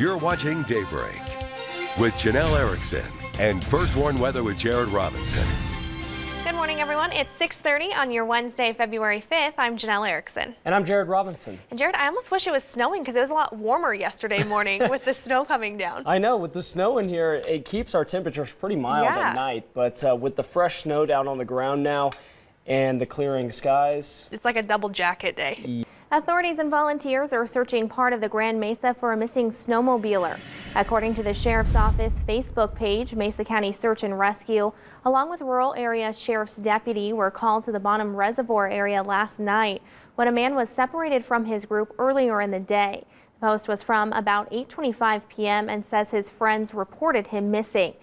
You're watching Daybreak with Janelle Erickson and First Warn Weather with Jared Robinson. Good morning, everyone. It's 6:30 on your Wednesday, February 5th. I'm Janelle Erickson. And I'm Jared Robinson. And Jared, I almost wish it was snowing because it was a lot warmer yesterday morning with the snow coming down. I know, with the snow in here, it keeps our temperatures pretty mild at night. But with the fresh snow down on the ground now and the clearing skies, it's like a double jacket day. Authorities and volunteers are searching part of the Grand Mesa for a missing snowmobiler. According to the Sheriff's Office Facebook page, Mesa County Search and Rescue, along with rural area sheriff's deputy, were called to the Bottom Reservoir area last night when a man was separated from his group earlier in the day. The post was from about 8:25 p.m. and says his friends reported him missing.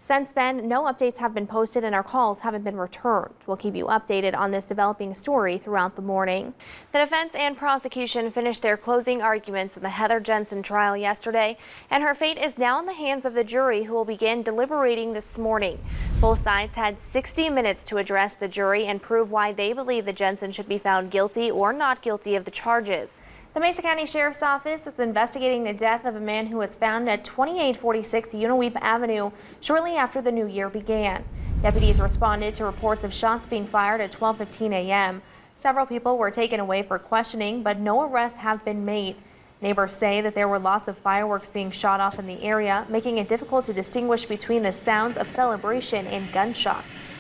Since then, no updates have been posted and our calls haven't been returned. We'll keep you updated on this developing story throughout the morning. The defense and prosecution finished their closing arguments in the Heather Jensen trial yesterday, and her fate is now in the hands of the jury, who will begin deliberating this morning. Both sides had 60 minutes to address the jury and prove why they believe that Jensen should be found guilty or not guilty of the charges. The Mesa County Sheriff's Office is investigating the death of a man who was found at 2846 Uniweep Avenue shortly after the new year began. Deputies responded to reports of shots being fired at 12:15 a.m. Several people were taken away for questioning, but no arrests have been made. Neighbors say that there were lots of fireworks being shot off in the area, making it difficult to distinguish between the sounds of celebration and gunshots.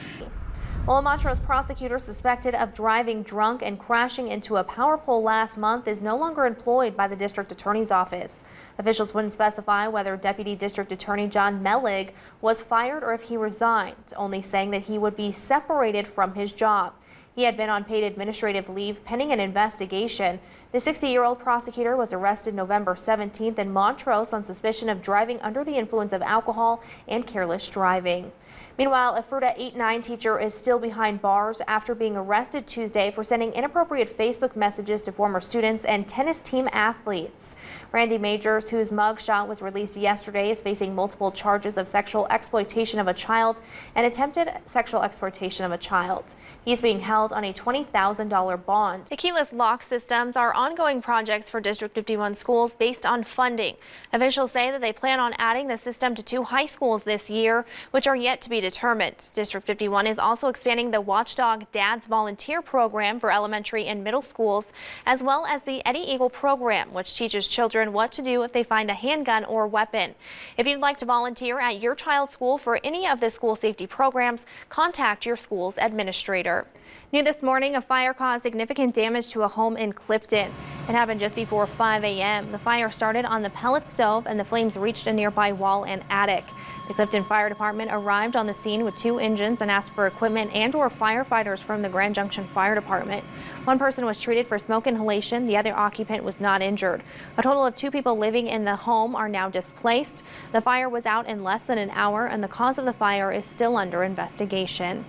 Well, a Montrose prosecutor suspected of driving drunk and crashing into a power pole last month is no longer employed by the district attorney's office. Officials wouldn't specify whether Deputy District Attorney John Melig was fired or if he resigned, only saying that he would be separated from his job. He had been on paid administrative leave pending an investigation. The 60-year-old prosecutor was arrested November 17th in Montrose on suspicion of driving under the influence of alcohol and careless driving. Meanwhile, a Fruta 8-9 teacher is still behind bars after being arrested Tuesday for sending inappropriate Facebook messages to former students and tennis team athletes. Randy Majors, whose mugshot was released yesterday, is facing multiple charges of sexual exploitation of a child and attempted sexual exploitation of a child. He's being held on a $20,000 bond. The keyless lock systems are ongoing projects for District 51 schools based on funding. Officials say that they plan on adding the system to 2 high schools this year, which are yet to be determined. District 51 is also expanding the Watchdog Dads Volunteer Program for elementary and middle schools, as well as the Eddie Eagle program, which teaches children what to do if they find a handgun or weapon. If you'd like to volunteer at your child's school for any of the school safety programs, contact your school's administrator. New this morning, a fire caused significant damage to a home in Clifton. It happened just before 5 a.m. The fire started on the pellet stove and the flames reached a nearby wall and attic. The Clifton Fire Department arrived on the scene with 2 engines and asked for equipment and/or firefighters from the Grand Junction Fire Department. One person was treated for smoke inhalation. The other occupant was not injured. A total of 2 people living in the home are now displaced. The fire was out in less than an hour and the cause of the fire is still under investigation.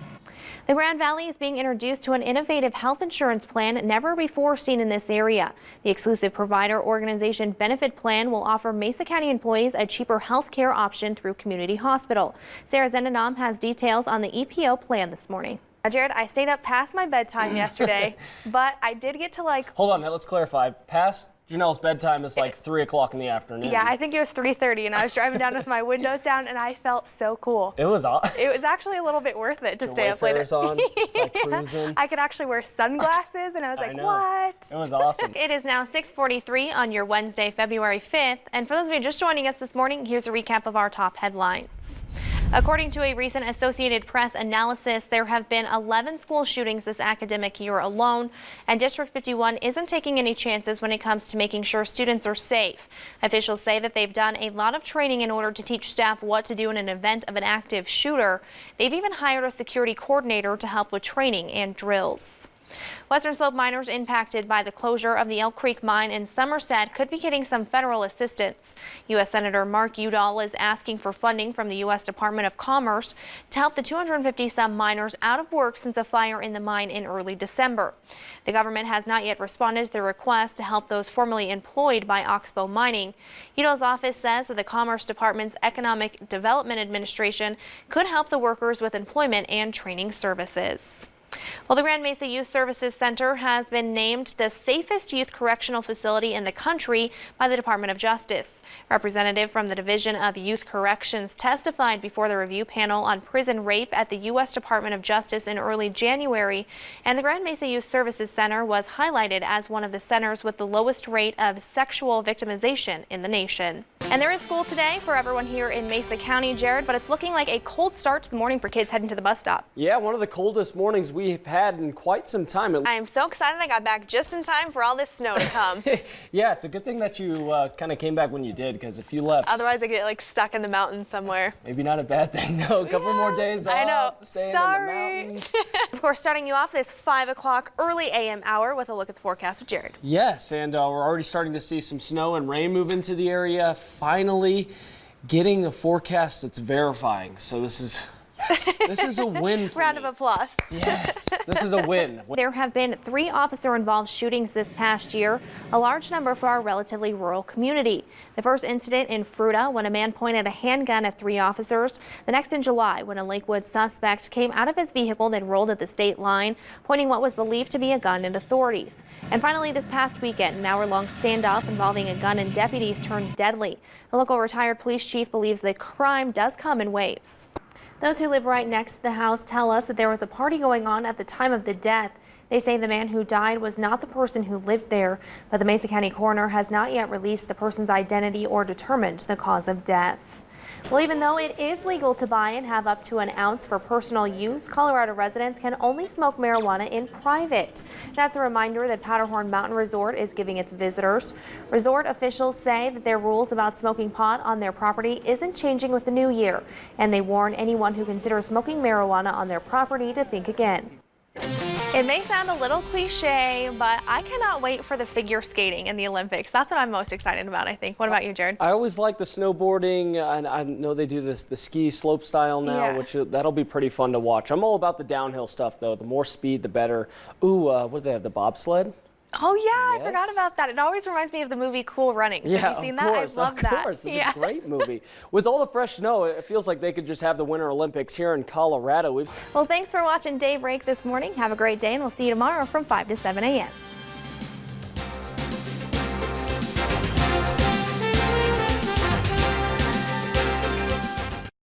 The Grand Valley is being introduced to an innovative health insurance plan never before seen in this area. The exclusive provider organization benefit plan will offer Mesa County employees a cheaper health care option through Community Hospital. Sarah Zendenam has details on the EPO plan this morning. Jared, I stayed up past my bedtime yesterday, but I did get to Hold on, now let's clarify. Past Janelle's bedtime is like 3 o'clock in the afternoon. Yeah, I think it was 3:30, and I was driving down with my windows down, and I felt so cool. It was awesome. It was actually a little bit worth it to stay up later. On, just like cruising. I could actually wear sunglasses, and I was like, what? It was awesome. It is now 6:43 on your Wednesday, February 5th, and for those of you just joining us this morning, here's a recap of our top headlines. According to a recent Associated Press analysis, there have been 11 school shootings this academic year alone, and District 51 isn't taking any chances when it comes to making sure students are safe. Officials say that they've done a lot of training in order to teach staff what to do in an event of an active shooter. They've even hired a security coordinator to help with training and drills. Western Slope miners impacted by the closure of the Elk Creek mine in Somerset could be getting some federal assistance. U.S. Senator Mark Udall is asking for funding from the U.S. Department of Commerce to help the 250-some miners out of work since a fire in the mine in early December. The government has not yet responded to the request to help those formerly employed by Oxbow Mining. Udall's office says that the Commerce Department's Economic Development Administration could help the workers with employment and training services. Well, the Grand Mesa Youth Services Center has been named the safest youth correctional facility in the country by the Department of Justice. A representative from the Division of Youth Corrections testified before the review panel on prison rape at the U.S. Department of Justice in early January, and the Grand Mesa Youth Services Center was highlighted as one of the centers with the lowest rate of sexual victimization in the nation. And there is school today for everyone here in Mesa County, Jared, but it's looking like a cold start to the morning for kids heading to the bus stop. Yeah, one of the coldest mornings we've had in quite some time. I am so excited I got back just in time for all this snow to come. Yeah, it's a good thing that you kind of came back when you did, because if you left... Otherwise I get like stuck in the mountains somewhere. Maybe not a bad thing, though. A couple more days off. I know. Staying Sorry. in the mountains. Of course, starting you off this 5 o'clock early a.m. hour with a look at the forecast with Jared. Yes, and we're already starting to see some snow and rain move into the area. Finally getting a forecast that's verifying. So this is... Yes, this is a win for Round me. of applause. Yes, this is a win. There have been 3 officer-involved shootings this past year, a large number for our relatively rural community. The first incident in Fruita when a man pointed a handgun at 3 officers. The next in July when a Lakewood suspect came out of his vehicle then rolled at the state line, pointing what was believed to be a gun at authorities. And finally this past weekend, an hour-long standoff involving a gun and deputies turned deadly. The local retired police chief believes the crime does come in waves. Those who live right next to the house tell us that there was a party going on at the time of the death. They say the man who died was not the person who lived there, but the Mesa County coroner has not yet released the person's identity or determined the cause of death. Well, even though it is legal to buy and have up to an ounce for personal use, Colorado residents can only smoke marijuana in private. That's a reminder that Powderhorn Mountain Resort is giving its visitors. Resort officials say that their rules about smoking pot on their property isn't changing with the new year, and they warn anyone who considers smoking marijuana on their property to think again. It may sound a little cliche, but I cannot wait for the figure skating in the Olympics. That's what I'm most excited about, I think. What about you, Jared? I always like the snowboarding, and I know they do the ski slope style now, which that'll be pretty fun to watch. I'm all about the downhill stuff, though. The more speed, the better. Ooh, what do they have, the bobsled? Oh, yeah, I forgot about that. It always reminds me of the movie Cool Runnings. Yeah, have you seen that? I love that. Of course, it's a great movie. With all the fresh snow, it feels like they could just have the Winter Olympics here in Colorado. Well, thanks for watching Daybreak this morning. Have a great day, and we'll see you tomorrow from 5 to 7 a.m.